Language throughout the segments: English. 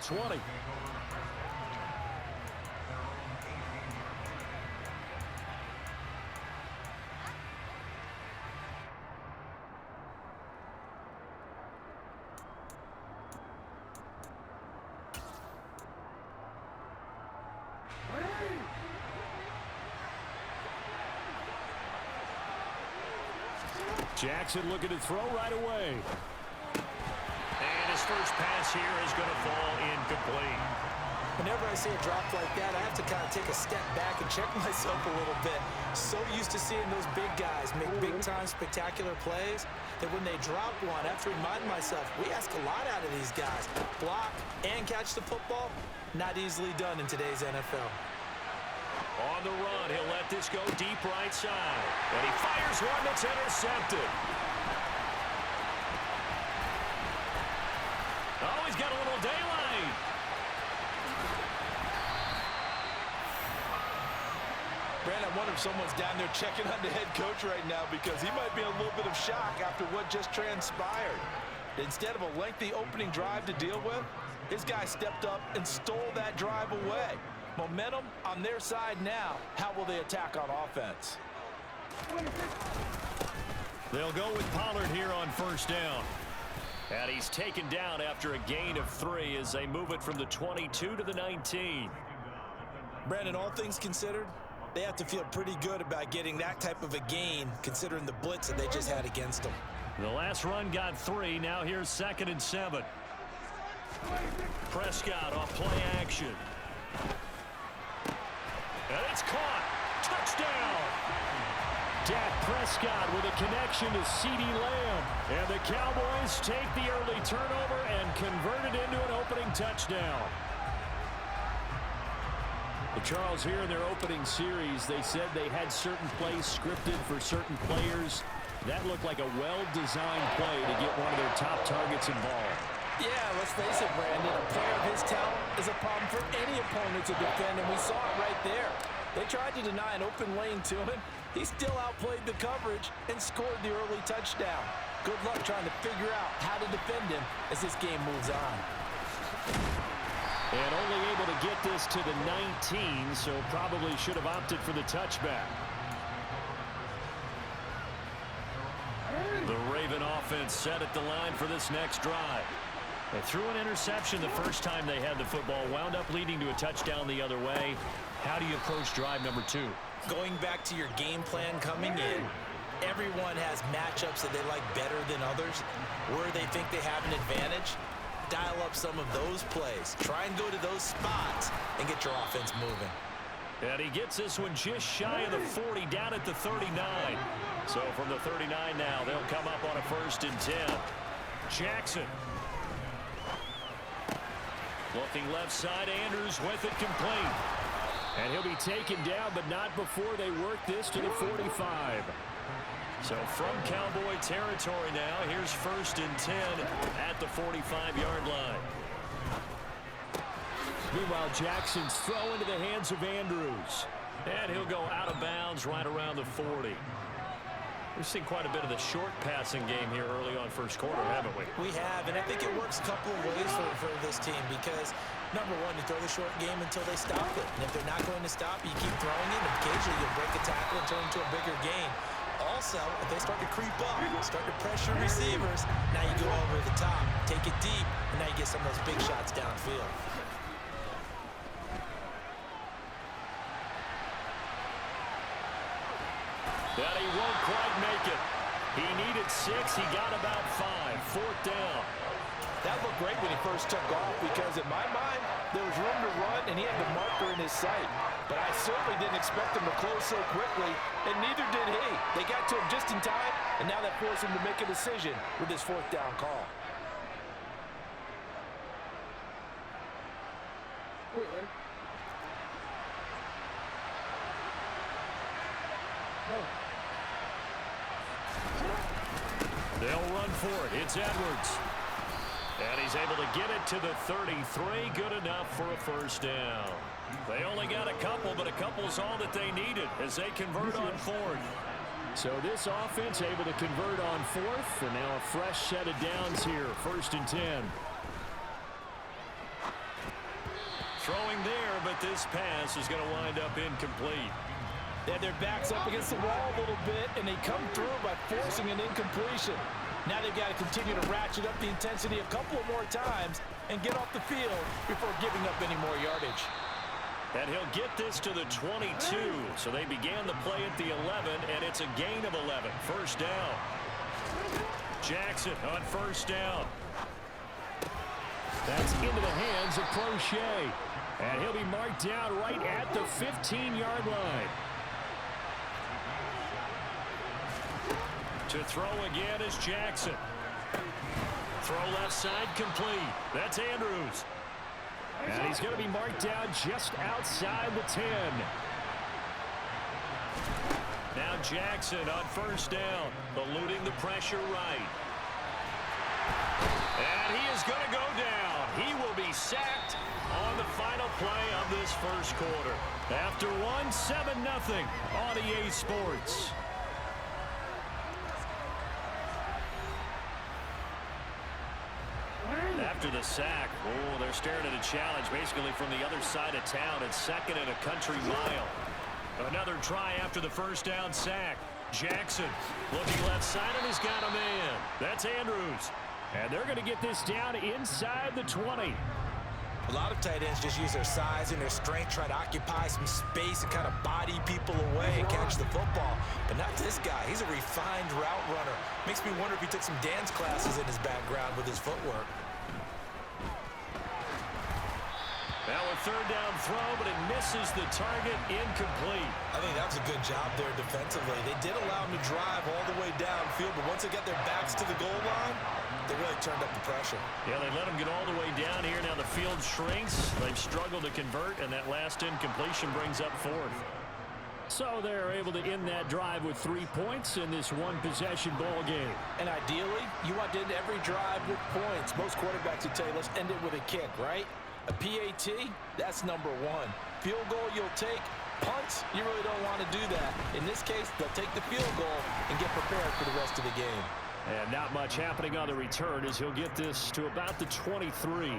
20. Jackson looking to throw right away. And his first pass here is going to fall incomplete. Whenever I see a drop like that, I have to kind of take a step back and check myself a little bit. So used to seeing those big guys make big-time spectacular plays that when they drop one, I have to remind myself, we ask a lot out of these guys. Block and catch the football, not easily done in today's NFL. On the run, he'll let this go deep right side. And he fires one that's intercepted. Oh, he's got a little daylight. Brandon, I wonder if someone's down there checking on the head coach right now because he might be in a little bit of shock after what just transpired. Instead of a lengthy opening drive to deal with, his guy stepped up and stole that drive away. Momentum on their side now. How will they attack on offense? They'll go with Pollard here on first down. And he's taken down after a gain of 3 as they move it from the 22 to the 19. Brandon, all things considered, they have to feel pretty good about getting that type of a gain considering the blitz that they just had against them. The last run got 3. Now here's 2nd and 7. Prescott off play action. And it's caught. Touchdown. Dak Prescott with a connection to CeeDee Lamb. And the Cowboys take the early turnover and convert it into an opening touchdown. Well, Charles, here in their opening series, they said they had certain plays scripted for certain players. That looked like a well-designed play to get one of their top targets involved. Yeah, let's face it, Brandon. A player of his talent is a problem for any opponent to defend, and we saw it right there. They tried to deny an open lane to him. He still outplayed the coverage and scored the early touchdown. Good luck trying to figure out how to defend him as this game moves on. And only able to get this to the 19, so probably should have opted for the touchback. The Raven offense set at the line for this next drive. They threw an interception the first time they had the football, wound up leading to a touchdown the other way. How do you approach drive number 2? Going back to your game plan coming in, everyone has matchups that they like better than others. Where they think they have an advantage, dial up some of those plays. Try and go to those spots and get your offense moving. And he gets this one just shy of the 40, down at the 39. So from the 39 now, they'll come up on a 1st and 10. Jackson. Looking left side, Andrews with it complete. And he'll be taken down, but not before they work this to the 45. So from Cowboy territory now, here's 1st and 10 at the 45-yard line. Meanwhile, Jackson's throw into the hands of Andrews. And he'll go out of bounds right around the 40. We've seen quite a bit of the short passing game here early on first quarter, haven't we? We have, and I think it works a couple of ways for this team because, number one, you throw the short game until they stop it. And if they're not going to stop, you keep throwing it, and occasionally you'll break a tackle and turn into a bigger gain. Also, if they start to creep up, start to pressure receivers, now you go over the top, take it deep, and now you get some of those big shots downfield. But he won't quite make it. He needed 6. He got about 5. 4th down. That looked great when he first took off because in my mind, there was room to run and he had the marker in his sight. But I certainly didn't expect him to close so quickly, and neither did he. They got to him just in time, and now that forced him to make a decision with his 4th down call. They'll run for it. It's Edwards. And he's able to get it to the 33. Good enough for a 1st down. They only got a couple, but a couple's all that they needed as they convert on 4th. So this offense able to convert on 4th, and now a fresh set of downs here. 1st and 10. throwing there, but this pass is going to wind up incomplete. They had their backs up against the wall a little bit, and they come through by forcing an incompletion. Now they've got to continue to ratchet up the intensity a couple more times and get off the field before giving up any more yardage. And he'll get this to the 22. So they began the play at the 11, and it's a gain of 11. First down. Jackson on first down. That's into the hands of Crochet. And he'll be marked down right at the 15-yard line. To throw again is Jackson. Throw left side complete. That's Andrews. And he's going to be marked down just outside the 10. Now Jackson on first down, eluding the pressure right. And he is going to go down. He will be sacked on the final play of this first quarter. After one, 7-0 on EA Sports. After the sack, they're staring at a challenge basically from the other side of town. It's second and a country mile. Another try after the first down sack. Jackson looking left side, and he's got a man. That's Andrews. And they're going to get this down inside the 20. A lot of tight ends just use their size and their strength, try to occupy some space and kind of body people away and catch the football. But not this guy. He's a refined route runner. Makes me wonder if he took some dance classes in his background with his footwork. Now a third down throw, but it misses the target, incomplete. I think that was a good job there defensively. They did allow him to drive all the way downfield, but once they got their backs to the goal line, they really turned up the pressure. Yeah, they let him get all the way down here. Now the field shrinks. They've struggled to convert, and that last incompletion brings up fourth. So they're able to end that drive with 3 points in this one-possession ball game. And ideally, you want to end every drive with points. Most quarterbacks would tell you, let's end it with a kick, right? A PAT, that's number one. Field goal you'll take. Punts, you really don't want to do that. In this case, they'll take the field goal and get prepared for the rest of the game. And not much happening on the return as he'll get this to about the 23.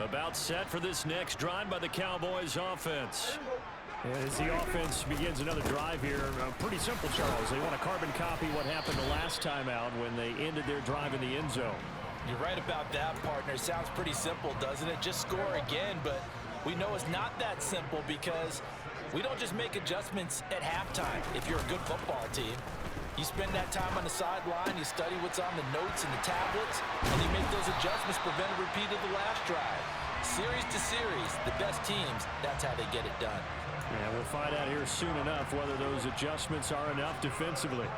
About set for this next drive by the Cowboys offense. As the offense begins another drive here, pretty simple, Charles. They want to carbon copy what happened the last time out when they ended their drive in the end zone. You're right about that, partner. Sounds pretty simple, doesn't it? Just score again, but we know it's not that simple because we don't just make adjustments at halftime if you're a good football team. You spend that time on the sideline, you study what's on the notes and the tablets, and you make those adjustments, prevent a repeat of the last drive. Series to series, the best teams, that's how they get it done. Yeah, we'll find out here soon enough whether those adjustments are enough defensively.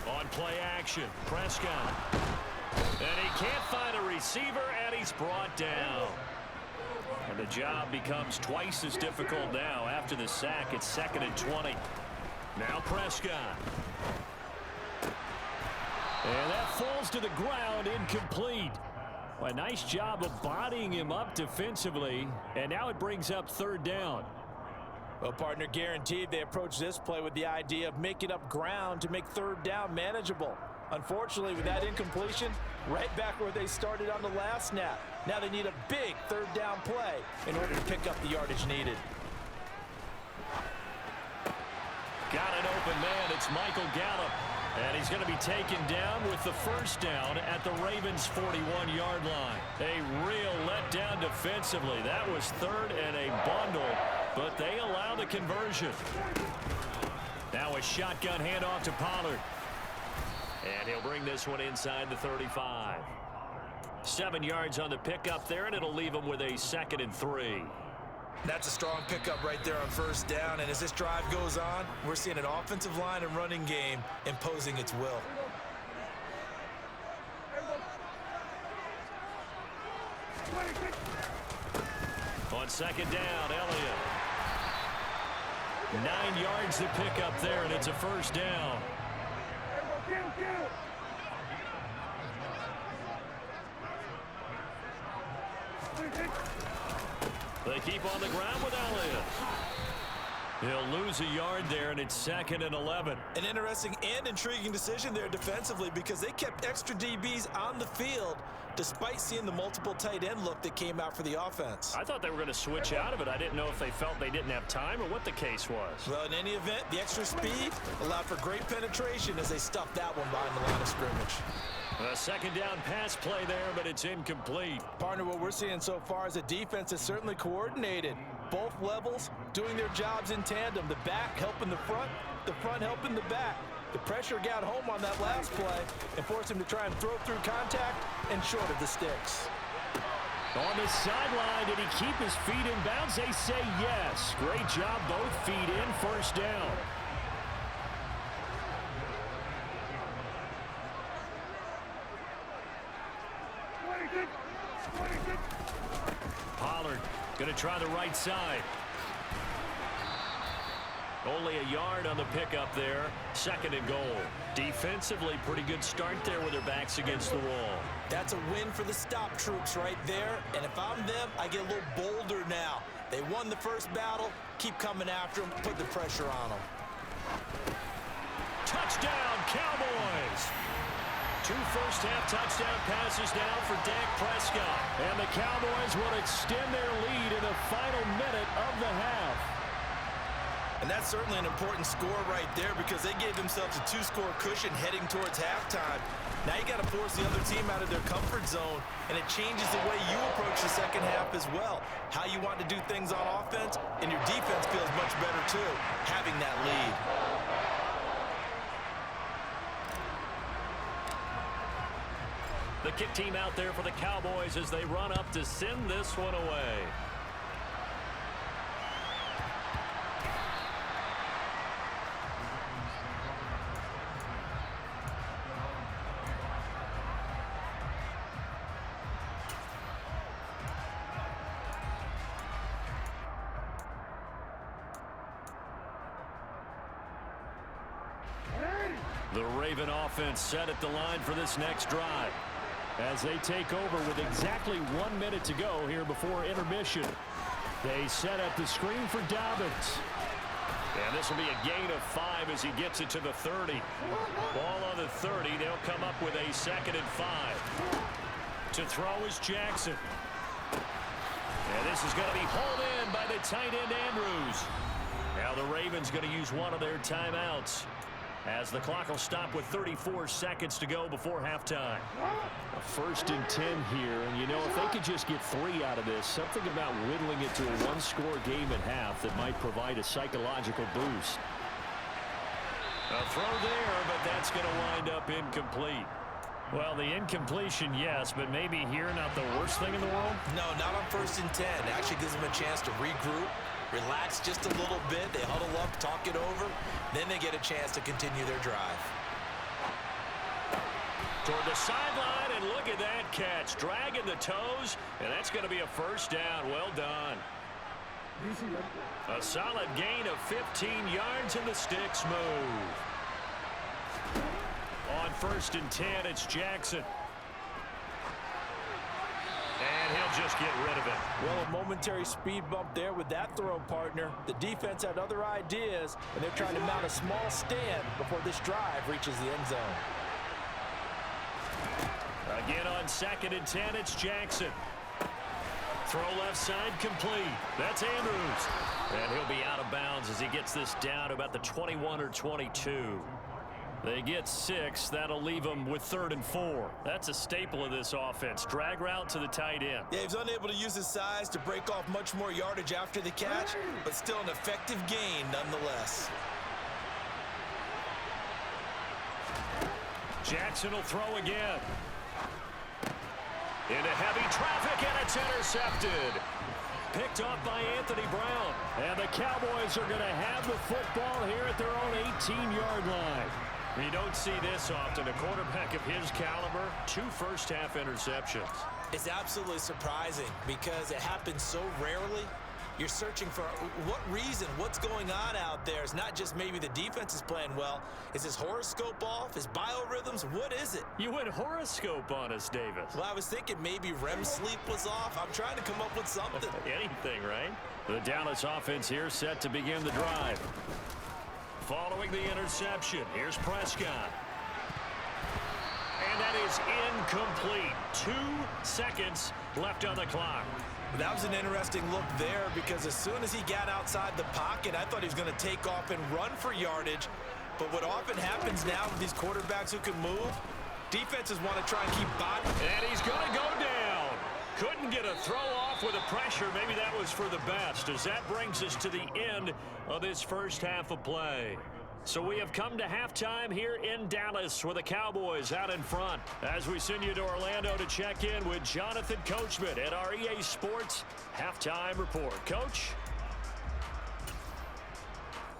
On play action, Prescott. And he can't find a receiver, and he's brought down. And the job becomes twice as difficult now. After the sack, it's 2nd and 20. Now Prescott. And that falls to the ground, incomplete. Well, a nice job of bodying him up defensively, and now it brings up 3rd down. Well, partner, guaranteed they approach this play with the idea of making up ground to make 3rd down manageable. Unfortunately, with that incompletion, right back where they started on the last snap. Now they need a big 3rd down play in order to pick up the yardage needed. Got an open man. It's Michael Gallup. And he's going to be taken down with the 1st down at the Ravens' 41-yard line. A real letdown defensively. That was 3rd and a bundle, but they allow the conversion. Now a shotgun handoff to Pollard. And he'll bring this one inside the 35. 7 yards on the pickup there, and it'll leave him with a 2nd and 3. That's a strong pickup right there on 1st down, and as this drive goes on, we're seeing an offensive line and running game imposing its will. On 2nd down, Elliott. 9 yards to pick up there, and it's a 1st down. They keep on the ground with Elliott. He'll lose a yard there, and it's 2nd and 11. An interesting and intriguing decision there defensively because they kept extra DBs on the field despite seeing the multiple tight end look that came out for the offense. I thought they were going to switch out of it. I didn't know if they felt they didn't have time or what the case was. Well, in any event, the extra speed allowed for great penetration as they stuffed that one behind the line of scrimmage. A 2nd down pass play there, but it's incomplete. Partner, what we're seeing so far is the defense is certainly coordinated. Both levels doing their jobs in tandem. The back helping the front helping the back. The pressure got home on that last play and forced him to try and throw through contact and short of the sticks. On the sideline, did he keep his feet in bounds? They say yes. Great job, both feet in, 1st down. Pollard going to try the right side. Only a yard on the pickup there. 2nd and goal. Defensively, pretty good start there with their backs against the wall. That's a win for the stop troops right there. And if I'm them, I get a little bolder now. They won the first battle. Keep coming after them. Put the pressure on them. Touchdown, Cowboys! 2 first-half touchdown passes now for Dak Prescott. And the Cowboys will extend their lead in the final minute of the half. And that's certainly an important score right there because they gave themselves a 2-score cushion heading towards halftime. Now you got to force the other team out of their comfort zone, and it changes the way you approach the second half as well. How you want to do things on offense, and your defense feels much better too, having that lead. The kick team out there for the Cowboys as they run up to send this one away. The Raven offense set at the line for this next drive. As they take over with exactly 1 minute to go here before intermission. They set up the screen for Dobbins. And this will be a gain of 5 as he gets it to the 30. Ball on the 30. They'll come up with a 2nd and 5. To throw is Jackson. And this is going to be hauled in by the tight end Andrews. Now the Ravens going to use one of their timeouts, as the clock will stop with 34 seconds to go before halftime. A 1st and 10 here, and you know, if they could just get 3 out of this, something about whittling it to a 1-score game at half that might provide a psychological boost. A throw there, but that's going to wind up incomplete. Well, the incompletion, yes, but maybe here not the worst thing in the world? No, not on 1st and 10. It actually gives them a chance to regroup, relax just a little bit. They huddle up, talk it over. Then they get a chance to continue their drive. Toward the sideline, and look at that catch. Dragging the toes, and that's going to be a 1st down. Well done. A solid gain of 15 yards, and the sticks move. On 1st and 10, it's Jackson. And he'll just get rid of it. Well, a momentary speed bump there with that throw, partner. The defense had other ideas, and they're trying to mount a small stand before this drive reaches the end zone. Again on 2nd and 10, it's Jackson. Throw left side complete. That's Andrews. And he'll be out of bounds as he gets this down to about the 21 or 22. They get 6. That'll leave them with 3rd and 4. That's a staple of this offense. Drag route to the tight end. Yeah, he's unable to use his size to break off much more yardage after the catch, but still an effective gain nonetheless. Jackson will throw again. Into heavy traffic, and it's intercepted. Picked off by Anthony Brown. And the Cowboys are going to have the football here at their own 18-yard line. You don't see this often. A quarterback of his caliber, 2 first-half interceptions. It's absolutely surprising because it happens so rarely. You're searching for what reason, what's going on out there. It's not just maybe the defense is playing well. Is his horoscope off? His biorhythms? What is it? You went horoscope on us, Davis. Well, I was thinking maybe REM sleep was off. I'm trying to come up with something. Anything, right? The Dallas offense here set to begin the drive. Following the interception, here's Prescott. And that is incomplete. 2 seconds left on the clock. That was an interesting look there because as soon as he got outside the pocket, I thought he was going to take off and run for yardage. But what often happens now with these quarterbacks who can move, defenses want to try and keep body. And he's going to go down. Couldn't get a throw off with a pressure. Maybe that was for the best, as that brings us to the end of this first half of play. So we have come to halftime here in Dallas with the Cowboys out in front. As we send you to Orlando to check in with Jonathan Coachman at our EA Sports Halftime Report. Coach?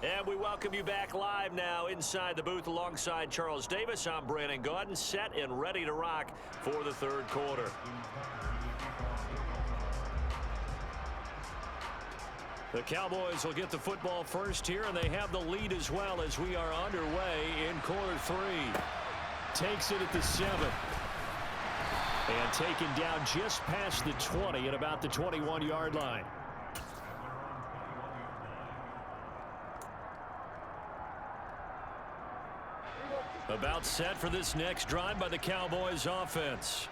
And we welcome you back live now inside the booth alongside Charles Davis. I'm Brandon Gaudin, set and ready to rock for the third quarter. The Cowboys will get the football first here, and they have the lead as well as we are underway in quarter 3. Takes it at the 7. And taken down just past the 20 at about the 21-yard line. About set for this next drive by the Cowboys offense.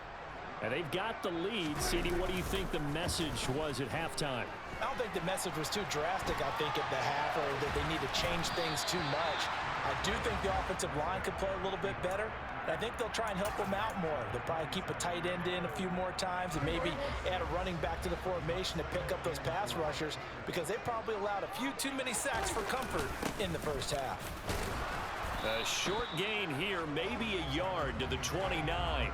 And they've got the lead. CD, what do you think the message was at halftime? I don't think the message was too drastic, I think, at the half, or that they need to change things too much. I do think the offensive line could play a little bit better. And I think they'll try and help them out more. They'll probably keep a tight end in a few more times and maybe add a running back to the formation to pick up those pass rushers because they probably allowed a few too many sacks for comfort in the first half. A short gain here, maybe a yard to the 29.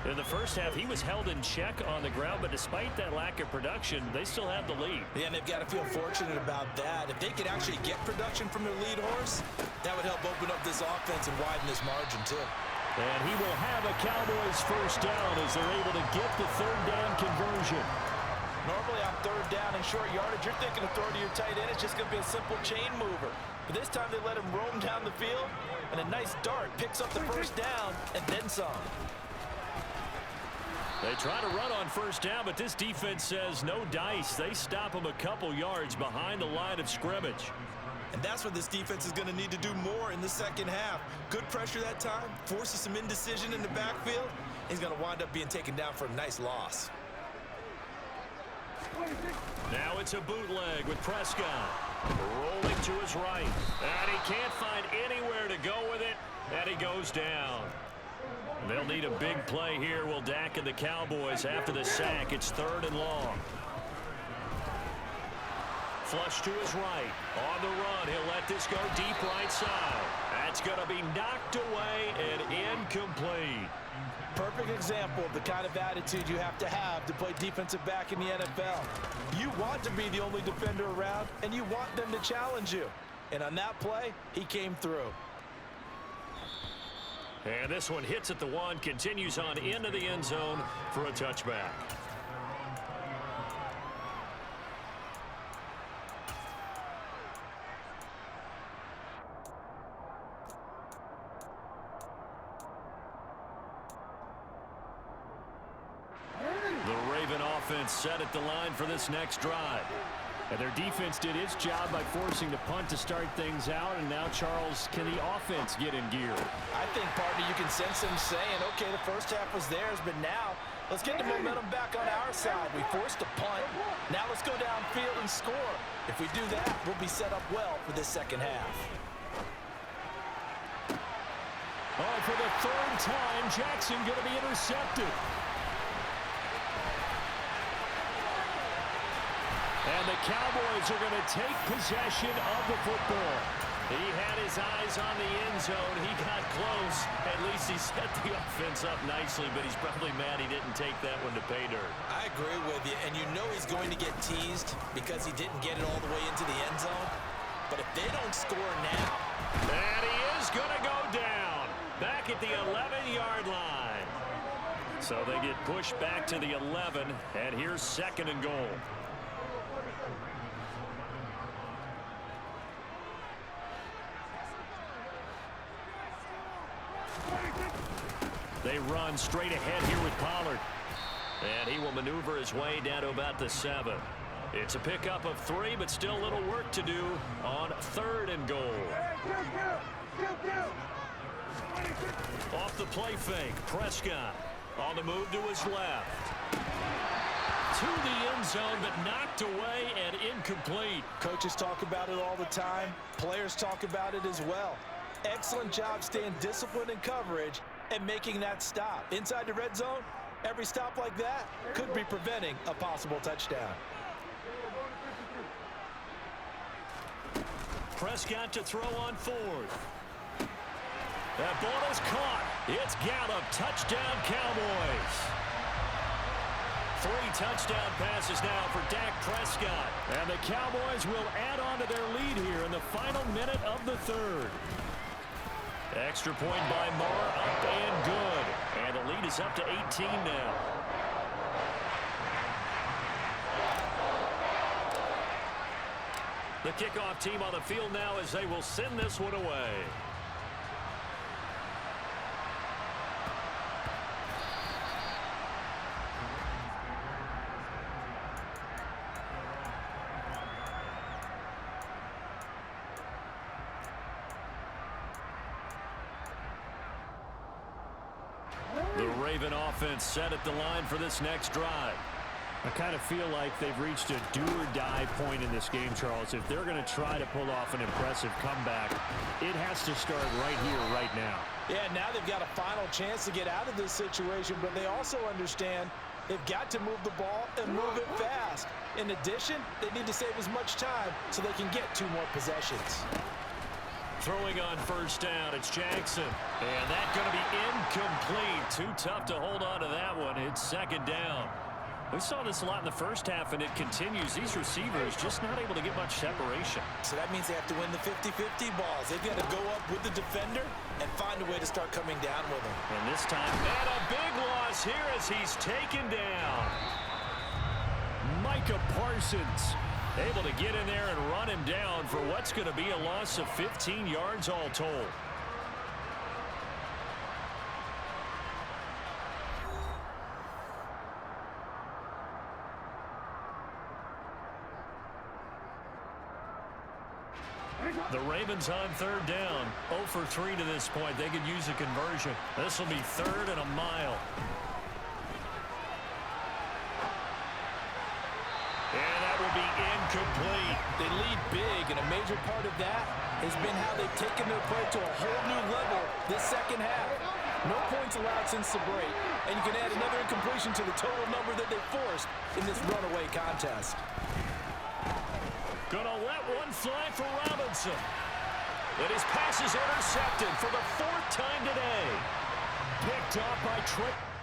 In the first half, he was held in check on the ground, but despite that lack of production, they still have the lead. Yeah, and they've got to feel fortunate about that. If they could actually get production from their lead horse, that would help open up this offense and widen this margin, too. And he will have a Cowboys first down as they're able to get the third down conversion. Normally on third down and short yardage, you're thinking of throwing to your tight end. It's just going to be a simple chain mover. But this time they let him roam down the field, and a nice dart picks up the first down and then some. They try to run on first down, but this defense says no dice. They stop him a couple yards behind the line of scrimmage. And that's what this defense is going to need to do more in the second half. Good pressure that time, forces some indecision in the backfield. He's going to wind up being taken down for a nice loss. Now it's a bootleg with Prescott. Rolling to his right. And he can't find anywhere to go with it. And he goes down. They'll need a big play here, will Dak and the Cowboys after the sack. It's 3rd and long. Flush to his right. On the run, he'll let this go deep right side. That's going to be knocked away and incomplete. Perfect example of the kind of attitude you have to play defensive back in the NFL. You want to be the only defender around, and you want them to challenge you. And on that play, he came through. And this one hits at the 1, continues on into the end zone for a touchback. The Raven offense set at the line for this next drive. And their defense did its job by forcing the punt to start things out. And now, Charles, can the offense get in gear? I think, partner, you can sense them saying, okay, the first half was theirs, but now let's get the momentum back on our side. We forced a punt. Now let's go downfield and score. If we do that, we'll be set up well for this second half. Oh, for the 3rd time, Jackson going to be intercepted. And the Cowboys are going to take possession of the football. He had his eyes on the end zone. He got close. At least he set the offense up nicely, but he's probably mad he didn't take that one to pay dirt. I agree with you, and you know he's going to get teased because he didn't get it all the way into the end zone. But if they don't score now. And he is going to go down back at the 11-yard line. So they get pushed back to the 11, and here's 2nd and goal. They run straight ahead here with Pollard. And he will maneuver his way down to about the 7. It's a pickup of 3, but still a little work to do on 3rd and goal. Off the play fake, Prescott on the move to his left. To the end zone, but knocked away and incomplete. Coaches talk about it all the time. Players talk about it as well. Excellent job staying disciplined in coverage and making that stop. Inside the red zone, every stop like that could be preventing a possible touchdown. Prescott to throw on 4th. That ball is caught. It's Gallup. Touchdown, Cowboys. 3 touchdown passes now for Dak Prescott. And the Cowboys will add on to their lead here in the final minute of the 3rd. Extra point by Moore, up and good. And the lead is up to 18 now. The kickoff team on the field now as they will send this one away. The Raven offense set at the line for this next drive. I kind of feel like they've reached a do-or-die point in this game, Charles. If they're going to try to pull off an impressive comeback, it has to start right here, right now. Yeah, now they've got a final chance to get out of this situation, but they also understand they've got to move the ball and move it fast. In addition, they need to save as much time so they can get 2 more possessions. Throwing on 1st down, it's Jackson. And that's going to be incomplete. Too tough to hold on to that one. It's 2nd down. We saw this a lot in the first half, and it continues. These receivers just not able to get much separation. So that means they have to win the 50-50 balls. They've got to go up with the defender and find a way to start coming down with him. And this time, and a big loss here as he's taken down. Micah Parsons able to get in there and run him down for what's going to be a loss of 15 yards all told. The Ravens on 3rd down. 0 for 3 to this point. They could use a conversion. This will be 3rd and a mile. And that will be incomplete. They lead big, and a major part of that has been how they've taken their play to a whole new level this 2nd half. No points allowed since the break, and you can add another incompletion to the total number that they forced in this runaway contest. Gonna let one fly for Robinson. And his pass is intercepted for the 4th time today. Picked off by Trent.